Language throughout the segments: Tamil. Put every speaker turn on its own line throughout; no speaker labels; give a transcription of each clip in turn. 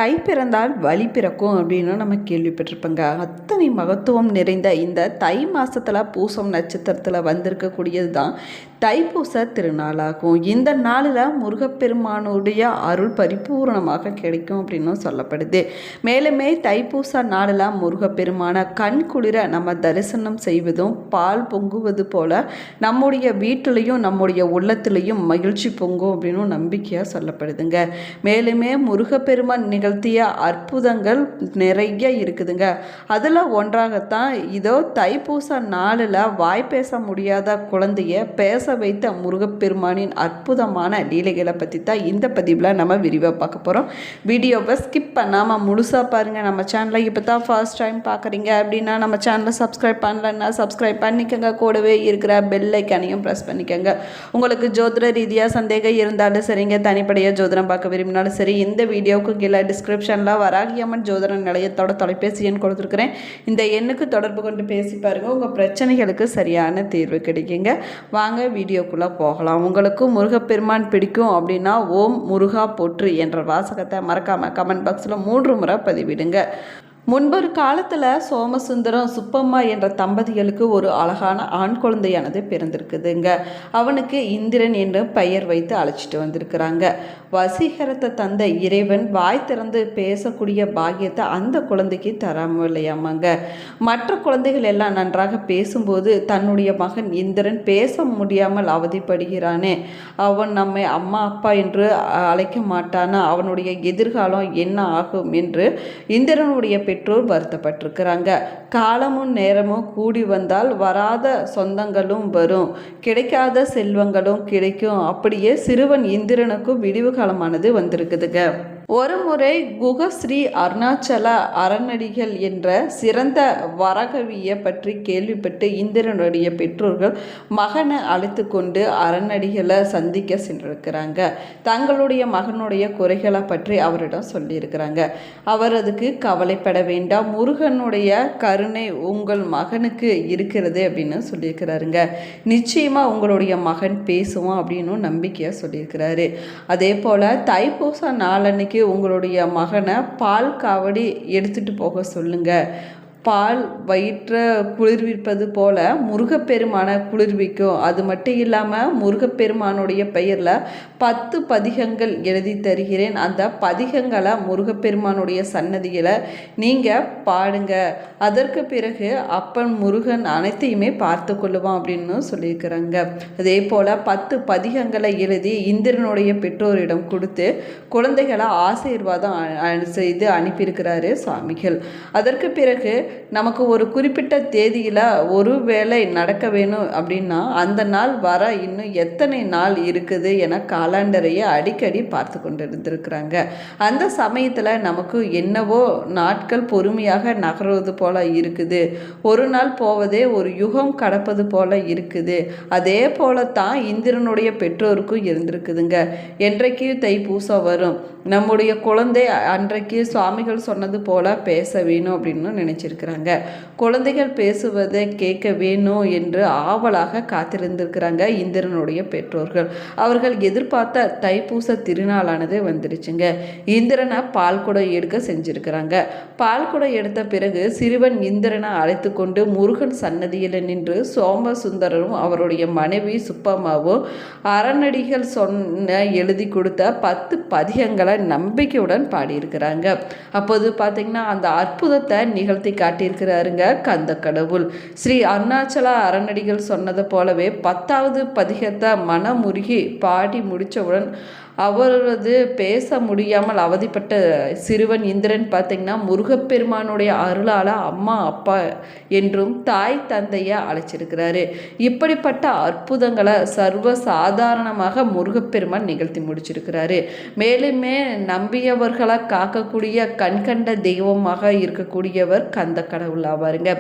தை பிறந்தால் வழி பிறக்கும் அப்படின்னு நம்ம கேள்விப்பட்டிருப்போங்க. அத்தனை மகத்துவம் நிறைந்த இந்த தை மாதத்தில் பூசம் நட்சத்திரத்தில் வந்திருக்கக்கூடியது தான் தைப்பூச திருநாளாகும். இந்த நாளில் முருகப்பெருமானுடைய அருள் பரிபூர்ணமாக கிடைக்கும் அப்படின்னு சொல்லப்படுது. மேலுமே தைப்பூச நாளில் முருகப்பெருமான கண் குளிர நம்ம தரிசனம் செய்வதும் பால் பொங்குவது போல நம்முடைய வீட்டிலையும் நம்முடைய உள்ளத்திலையும் மகிழ்ச்சி பொங்கும் அப்படின்னு நம்பிக்கையாக சொல்லப்படுதுங்க. மேலுமே முருகப்பெருமான் நிகழ்த்திய அற்புதங்கள் நிறைய இருக்குதுங்க. அதில் ஒன்றாகத்தான் இதோ தைப்பூச நாளில் வாய் பேச முடியாத குழந்தைய பேச வைத்த முருகப்பெருமானின் அற்புதமான லீலைகளை பற்றி தான் இந்த பதிவில் நம்ம விரிவாக பார்க்க போகிறோம். வீடியோவை ஸ்கிப் பண்ணாமல் முழுசாக பாருங்கள். நம்ம சேனலை இப்போ தான் ஃபர்ஸ்ட் டைம் பார்க்குறீங்க அப்படின்னா நம்ம சேனலை சப்ஸ்கிரைப் பண்ணலன்னா சப்ஸ்கிரைப் பண்ணிக்கோங்க. கூடவே இருக்கிற பெல் ஐக்கானையும் ப்ரெஸ் பண்ணிக்கோங்க. உங்களுக்கு ஜோதிட ரீதியாக சந்தேகம் இருந்தாலும் சரிங்க, தனிப்படையாக ஜோதிடம் பார்க்க விரும்பினாலும் சரி, இந்த வீடியோவுக்கு கீழே டிஸ்கிரிப்ஷனில் வராகியம்மன் ஜோதிட நிலையத்தோட தொலைபேசி எண் கொடுத்துருக்குறேன். இந்த எண்ணுக்கு தொடர்பு கொண்டு பேசி பாருங்கள். உங்கள் பிரச்சனைகளுக்கு சரியான தீர்வு கிடைக்குங்க. வாங்க வீடியோக்குள்ளே போகலாம். உங்களுக்கு முருகப்பெருமான் பிடிக்கும் அப்படின்னா ஓம் முருகா போற்று என்ற வாசகத்தை மறக்காமல் கமெண்ட் பாக்ஸில் 3 முறை பதிவிடுங்க. முன்பொரு காலத்தில் சோமசுந்தரம் சுப்பம்மா என்ற தம்பதிகளுக்கு ஒரு அழகான ஆண் குழந்தையானது பிறந்திருக்குதுங்க. அவனுக்கு இந்திரன் என்று பெயர் வைத்து அழைச்சிட்டு வந்திருக்கிறாங்க. வசீகரத்தை தந்த இறைவன் வாய் திறந்து பேசக்கூடிய பாக்கியத்தை அந்த குழந்தைக்கு தராமல் இல்லையாமாங்க. மற்ற குழந்தைகள் எல்லாம் நன்றாக பேசும்போது தன்னுடைய மகன் இந்திரன் பேச முடியாமல் அவதிப்படுகிறானே, அவன் நம்மை அம்மா அப்பா என்று அழைக்க மாட்டானா, அவனுடைய எதிர்காலம் என்ன ஆகும் என்று இந்திரனுடைய பெற்றோர் வருத்தப்பட்டிருக்கிறாங்க. காலமும் நேரமும் கூடி வந்தால் வராத சொந்தங்களும் வரும், கிடைக்காத செல்வங்களும் கிடைக்கும். அப்படியே சிறுவன் இந்திரனுக்கும் விடிவு காலமானது வந்திருக்குதுங்க. ஒரு முறை குகஸ்ரீ அருணாச்சல அறநடிகள் என்ற சிறந்த வரகவியை பற்றி கேள்விப்பட்டு இந்திரனுடைய பெற்றோர்கள் மகனை அழைத்து கொண்டு அறநடிகளை சந்திக்க சென்றிருக்கிறாங்க. தங்களுடைய மகனுடைய குறைகளை பற்றி அவரிடம் சொல்லியிருக்கிறாங்க. அவர் அதுக்கு கவலைப்பட வேண்டாம், முருகனுடைய கருணை உங்கள் மகனுக்கு இருக்கிறது அப்படின்னு சொல்லியிருக்கிறாருங்க. நிச்சயமாக உங்களுடைய மகன் பேசுவான் அப்படின்னு நம்பிக்கையாக சொல்லியிருக்கிறாரு. அதே போல் தைப்பூச நாளன்னைக்கு உங்களுடைய மகனை பால் காவடி எடுத்துட்டு போக சொல்லுங்க. பால் வயிற்றை குளிர்விப்பது போல முருகப்பெருமான குளிர்விக்கும். அது மட்டும் இல்லாமல் முருகப்பெருமானுடைய பெயரில் 10 பதிகங்கள் எழுதி தருகிறேன். அந்த பதிகங்களை முருகப்பெருமானுடைய சன்னதியில் நீங்கள் பாடுங்க. அதற்கு பிறகு அப்பன் முருகன் அனைத்தையுமே பார்த்து கொள்ளுவான் அப்படின்னு சொல்லியிருக்கிறாங்க. அதே போல் 10 பதிகங்களை எழுதி இந்திரனுடைய பெற்றோரிடம் கொடுத்து குழந்தைகளை ஆசீர்வாதம் செய்து அனுப்பியிருக்கிறாரு சுவாமிகள். அதற்கு பிறகு நமக்கு ஒரு குறிப்பிட்ட தேதியில் ஒரு வேளை நடக்க வேணும் அப்படின்னா அந்த நாள் வர இன்னும் எத்தனை நாள் இருக்குது என காலண்டரையை அடிக்கடி பார்த்து கொண்டு இருந்திருக்கிறாங்க. அந்த சமயத்தில் நமக்கு என்னவோ நாட்கள் பொறுமையாக நகர்வது போல இருக்குது. ஒரு நாள் போவதே ஒரு யுகம் கடப்பது போல இருக்குது. அதே போல தான் இந்திரனுடைய பெற்றோருக்கும் இருந்திருக்குதுங்க. என்றைக்கு தைப்பூசம் வரும், நம்முடைய குழந்தை அன்றைக்கு சுவாமிகள் சொன்னது போல பேச வேணும் அப்படின்னு நினைச்சிருக்கிறாங்க. குழந்தைகள் பேசுவதை கேட்க வேணும் என்று ஆவலாக காத்திருந்திருக்கிறாங்க இந்திரனுடைய பெற்றோர்கள். அவர்கள் எதிர்பார்த்த தைப்பூச திருநாளானது வந்துருச்சுங்க. இந்திரனை பால் குடம் எடுக்க செஞ்சிருக்கிறாங்க. பால் குடம் எடுத்த பிறகு சிறுவன் இந்திரனை அழைத்து கொண்டு முருகன் சன்னதியில் நின்று சோமசுந்தரரும் அவருடைய மனைவி சுப்பம்மாவும் அறநடிகள் எழுதி கொடுத்த 10 பதிகங்களை நம்பிக்கையுடன் பாடியிருக்கிறாங்க. அப்போது பார்த்தீங்கன்னா அந்த அற்புதத்தை நிகழ்த்தி காட்டியிருக்கிறாருங்க கந்த கடவுள். ஸ்ரீ அருணாச்சல அறநடிகள் சொன்னது போலவே 10வது பதிகத்தை மனமுருகி பாடி முடித்தவுடன் அவரது பேச முடியாமல் அவதிப்பட்ட சிறுவன் இந்திரன் பார்த்திங்கன்னா முருகப்பெருமானுடைய அருளால் அம்மா அப்பா என்றும் தாய் தந்தையை அழைச்சிருக்கிறாரு. இப்படிப்பட்ட அற்புதங்களை சர்வ சாதாரணமாக முருகப்பெருமான் நிகழ்த்தி முடிச்சிருக்கிறாரு. மேலுமே நம்பியவர்களை காக்கக்கூடிய கண்கண்ட தெய்வமாக இருக்கக்கூடியவர் கந்த கடவுள் ஆவாருங்க.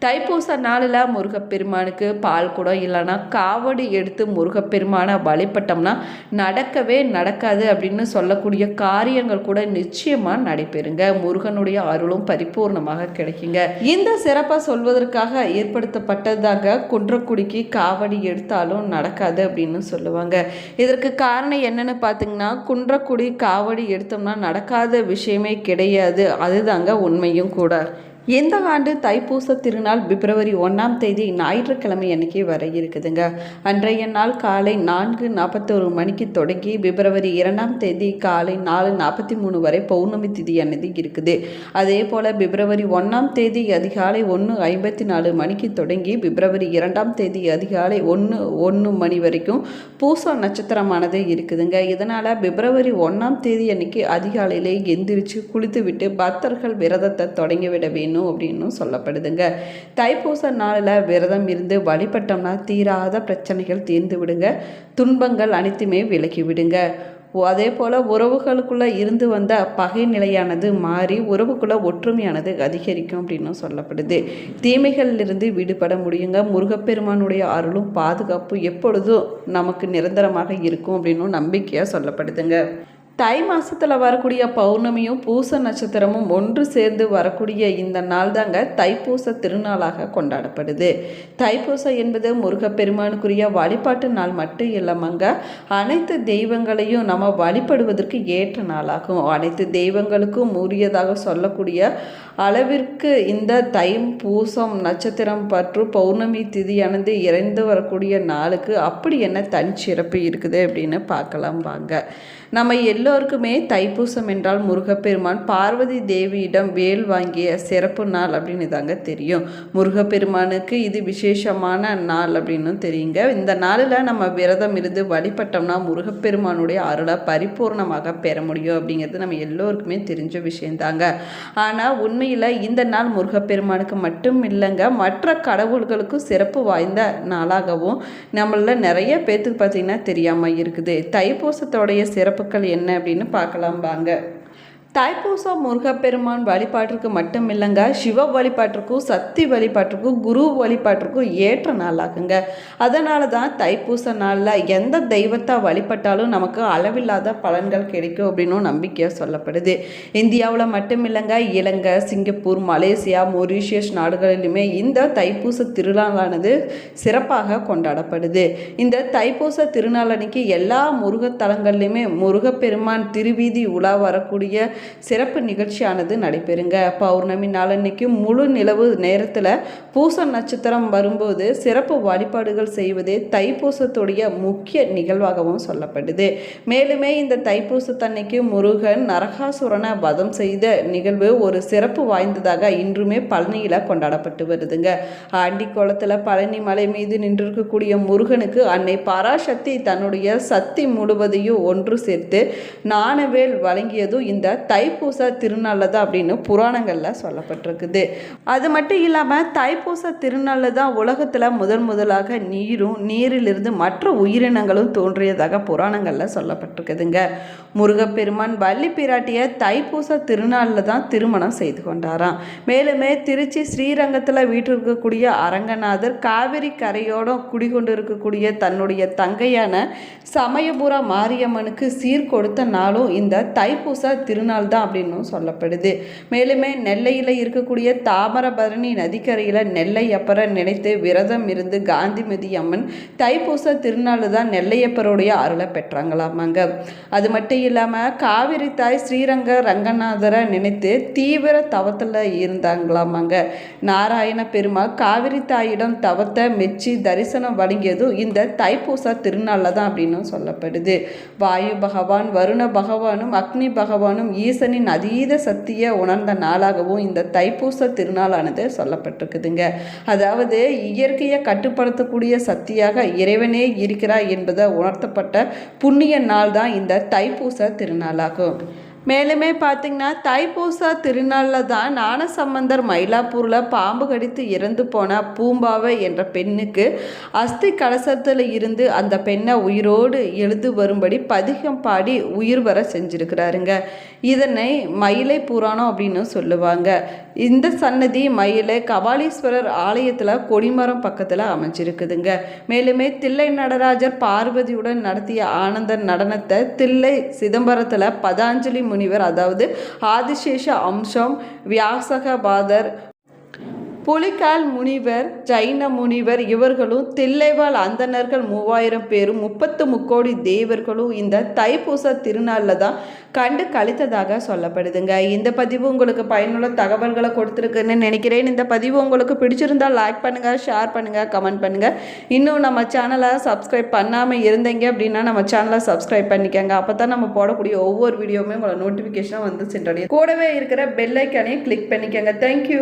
தைப்பூச நாளில் முருகப்பெருமானுக்கு பால் குடம் இல்லைன்னா காவடி எடுத்து முருகப்பெருமானை வழிபட்டோம்னா நடக்கவே நடக்காது அப்படின்னு சொல்லக்கூடிய காரியங்கள் கூட நிச்சயமாக நடைபெறுங்க. முருகனுடைய அருளும் பரிபூர்ணமாக கிடைக்குங்க. இந்த சிறப்பாக சொல்வதற்காக ஏற்படுத்தப்பட்டதாக குன்றக்குடிக்கு காவடி எடுத்தாலும் நடக்காது அப்படின்னு சொல்லுவாங்க. இதற்கு காரணம் என்னன்னு பார்த்தீங்கன்னா, குன்றக்குடி காவடி எடுத்தோம்னா நடக்காத விஷயமே கிடையாது. அதுதாங்க உண்மையும் கூட. இந்த ஆண்டு தைப்பூச திருநாள் பிப்ரவரி 1ஆம் தேதி ஞாயிற்றுக்கிழமை அன்னைக்கு வர இருக்குதுங்க. அன்றைய நாள் காலை 4:41 மணிக்கு தொடங்கி பிப்ரவரி 2ஆம் தேதி காலை 4:43 வரை பௌர்ணமி திதி அன்னதி இருக்குது. அதே போல் பிப்ரவரி 1ஆம் தேதி அதிகாலை 1:54 மணிக்கு தொடங்கி பிப்ரவரி 2ஆம் தேதி அதிகாலை 1:01 மணி வரைக்கும் பூச நட்சத்திரமானது இருக்குதுங்க. இதனால் பிப்ரவரி 1ஆம் தேதி அன்னைக்கு அதிகாலையிலே எந்திரிச்சு குளித்து விட்டு பக்தர்கள் விரதத்தை தொடங்கிவிட வேண்டும் அப்படின்னு சொல்லப்படுதுங்க. தைப்பூச நாளில் விரதம் இருந்து வழிபட்டோம்னா தீராத பிரச்சனைகள் தீர்ந்து விடுங்க. துன்பங்கள் அனைத்துமே விலகி விடுங்க. அதே போல் உறவுகளுக்குள்ளே இருந்து வந்த பகை நிலையானது மாறி உறவுக்குள்ளே ஒற்றுமையானது அதிகரிக்கும் அப்படின்னு சொல்லப்படுது. தீமைகளிலிருந்து விடுபட முடியுங்க. முருகப்பெருமானுடைய அருளும் பாதுகாப்பு எப்பொழுதும் நமக்கு நிரந்தரமாக இருக்கும் அப்படின்னு நம்பிக்கையாக சொல்லப்படுதுங்க. தை மாதத்தில் வரக்கூடிய பௌர்ணமியும் பூச நட்சத்திரமும் ஒன்று சேர்ந்து வரக்கூடிய இந்த நாள் தாங்க தைப்பூச திருநாளாக கொண்டாடப்படுது. தைப்பூசம் என்பது முருகப்பெருமானுக்குரிய வழிபாட்டு நாள் மட்டும் இல்லாமங்க, அனைத்து தெய்வங்களையும் நம்ம வழிபடுவதற்கு ஏற்ற நாளாகும். அனைத்து தெய்வங்களுக்கும் உரியதாக சொல்லக்கூடிய அளவிற்கு இந்த தைப்பூசம் நட்சத்திரம் பற்று பௌர்ணமி திதியானது இறைந்து வரக்கூடிய நாளுக்கு அப்படி என்ன தனிச்சிறப்பு இருக்குது அப்படின்னு பார்க்கலாம் வாங்க. நம்ம எல்லோருக்குமே தைப்பூசம் என்றால் முருகப்பெருமான் பார்வதி தேவியிடம் வேல் வாங்கிய சிறப்பு நாள் அப்படின்னு தாங்க தெரியும். முருகப்பெருமானுக்கு இது விசேஷமான நாள் அப்படின்னு தெரியுங்க. இந்த நாளில் நம்ம விரதம் இருந்து வழிபட்டோம்னா முருகப்பெருமானுடைய அருளை பரிபூர்ணமாக பெற முடியும் அப்படிங்கிறது நம்ம எல்லோருக்குமே தெரிஞ்ச விஷயந்தாங்க. ஆனால் உண்மையில் இந்த நாள் முருகப்பெருமானுக்கு மட்டும் இல்லைங்க, மற்ற கடவுள்களுக்கும் சிறப்பு வாய்ந்த நாளாகவும் நம்மள நிறைய பேத்துக்கு பார்த்திங்கன்னா தெரியாமல் இருக்குது. தைப்பூசத்தோடைய சிறப்புகள் என்ன அப்படின்னு பார்க்கலாம் வாங்க. தைப்பூசம் முருகப்பெருமான் வழிபாட்டிற்கு மட்டும் இல்லைங்க, சிவ வழிபாட்டிற்கும் சக்தி வழிபாட்டிற்கும் குரு வழிபாட்டிற்கும் ஏற்ற நாளாகுங்க. அதனால தான் தைப்பூச நாளில் எந்த தெய்வத்தை வழிபட்டாலும் நமக்கு அளவில்லாத பலன்கள் கிடைக்கும் அப்படின்னும் நம்பிக்கையாக சொல்லப்படுது. இந்தியாவில் மட்டும் இல்லைங்க, இலங்கை, சிங்கப்பூர், மலேசியா, மொரீஷியஸ் நாடுகளிலுமே இந்த தைப்பூச திருநாளானது சிறப்பாக கொண்டாடப்படுது. இந்த தைப்பூச திருநாள் அன்னைக்கு எல்லா முருகத்தலங்கள்லையுமே முருகப்பெருமான் திருவீதி உலா வரக்கூடிய சிறப்பு நிகழ்ச்சியானது நடைபெறுங்க. பௌர்ணமி நாளன்னைக்கு முழு நிலவு நேரத்தில் பூச நட்சத்திரம் வரும்போது சிறப்பு வழிபாடுகள் செய்வதே தைப்பூசத்துடைய முக்கிய நிகழ்வாகவும் சொல்லப்படுது. மேலுமே இந்த தைப்பூசத்தன்னைக்கு முருகன் நரகாசுரனை வதம் செய்த நிகழ்வு ஒரு சிறப்பு வாய்ந்ததாக இன்றுமே பழனியில் கொண்டாடப்பட்டு வருதுங்க. ஆண்டி கோலத்தில் பழனி மலை மீது நின்றிருக்கக்கூடிய முருகனுக்கு அன்னை பராசக்தி தன்னுடைய சக்தி முழுவதையும் ஒன்று சேர்த்து ஞானவேல் வழங்கியதும் இந்த தைப்பூச திருநாளில் தான் அப்படின்னு புராணங்களில் சொல்லப்பட்டிருக்குது. அது மட்டும் இல்லாமல் தைப்பூச திருநாளில் தான் உலகத்தில் முதலாக நீரிலிருந்து மற்ற உயிரினங்களும் தோன்றியதாக புராணங்களில் சொல்லப்பட்டிருக்குதுங்க. முருகப்பெருமான் வள்ளி பிராட்டிய தைப்பூச திருநாளில் தான் திருமணம் செய்து கொண்டாராம். மேலுமே திருச்சி ஸ்ரீரங்கத்தில் வீட்டிருக்கக்கூடிய அரங்கநாதர் காவிரி கரையோடு குடிகொண்டு இருக்கக்கூடிய தன்னுடைய தங்கையான சமயபுர மாரியம்மனுக்கு சீர் கொடுத்த நாளும் இந்த தைப்பூச திருநாள் தான் அப்படின்னு சொல்லப்படுது. மேலுமே நெல்லையில் இருக்கக்கூடிய தாமிரபரணி நதிக்கரையில் நெல்லை அப்பரை நினைத்து விரதம் இருந்து காந்திமதி அம்மன் தைப்பூச திருநாள் தான் நெல்லையப்பருடைய அருளை பெற்றாங்களாமாங்க. அது மட்டும் இல்லாமல் காவிரி தாய் ஸ்ரீரங்க ரங்கநாதரை நினைத்து தீவிர தவத்தில் இருந்தாங்களாமாங்க. நாராயண பெருமாள் காவிரி தாயிடம் தவத்தை மெச்சி தரிசனம் வழங்கியதும் இந்த தைப்பூச திருநாளில் தான் அப்படின்னு சொல்லப்படுது. வாயு பகவான், வருண பகவானும் அக்னி பகவானும் ஈசனின் அதீத சக்தியை உணர்ந்த நாளாகவும் இந்த தைப்பூச திருநாளானது சொல்லப்பட்டிருக்குதுங்க. அதாவது இயற்கையை கட்டுப்படுத்தக்கூடிய சக்தியாக இறைவனே இருக்கிறார் என்பதை உணர்த்தப்பட்ட புண்ணிய நாள் தான் இந்த தைப்பூச திருநாளாகும். மேலுமே பார்த்திங்கன்னா தைப்பூச திருநாளில் தான் ஞானசம்பந்தர் மயிலாப்பூரில் பாம்பு கடித்து இறந்து போன பூம்பாவை என்ற பெண்ணுக்கு அஸ்தி கலசத்தில் இருந்து அந்த பெண்ணை உயிரோடு எழுது வரும்படி பதிகம் பாடி உயிர் வர செஞ்சுருக்கிறாருங்க. இதனை மயிலை புராணம் அப்படின்னு சொல்லுவாங்க. இந்த சன்னதி மயிலை கபாலீஸ்வரர் ஆலயத்தில் கொடிமரம் பக்கத்தில் அமைஞ்சிருக்குதுங்க. மேலுமே தில்லை நடராஜர் பார்வதியுடன் நடத்திய ஆனந்த நடனத்தை தில்லை சிதம்பரத்தில் பதாஞ்சலி முனிவர், அதாவது ஆதிசேஷ அம்சம், வியாசகபாதர், புலிகால் முனிவர், ஜைன முனிவர் இவர்களும் தில்லைவாழ் அந்தணர்கள் 3000 பேரும் 33 தேவர்களும் இந்த தைப்பூச திருநாளில் தான் கண்டு கழித்ததாக சொல்லப்படுதுங்க. இந்த பதிவு உங்களுக்கு பயனுள்ள தகவல்களை கொடுத்துருக்குன்னு நினைக்கிறேன். இந்த பதிவு உங்களுக்கு பிடிச்சிருந்தால் லைக் பண்ணுங்கள், ஷேர் பண்ணுங்கள், கமெண்ட் பண்ணுங்கள். இன்னும் நம்ம சேனலை சப்ஸ்கிரைப் பண்ணாமல் இருந்தீங்க அப்படின்னா நம்ம சேனலை சப்ஸ்கிரைப் பண்ணிக்கோங்க. அப்போ தான் நம்ம போடக்கூடிய ஒவ்வொரு வீடியோவுமே உங்களை நோட்டிஃபிகேஷனாக வந்து சென்றடையும். கூடவே இருக்கிற பெல் ஐக்கானையும் கிளிக் பண்ணிக்கோங்க. தேங்க்யூ.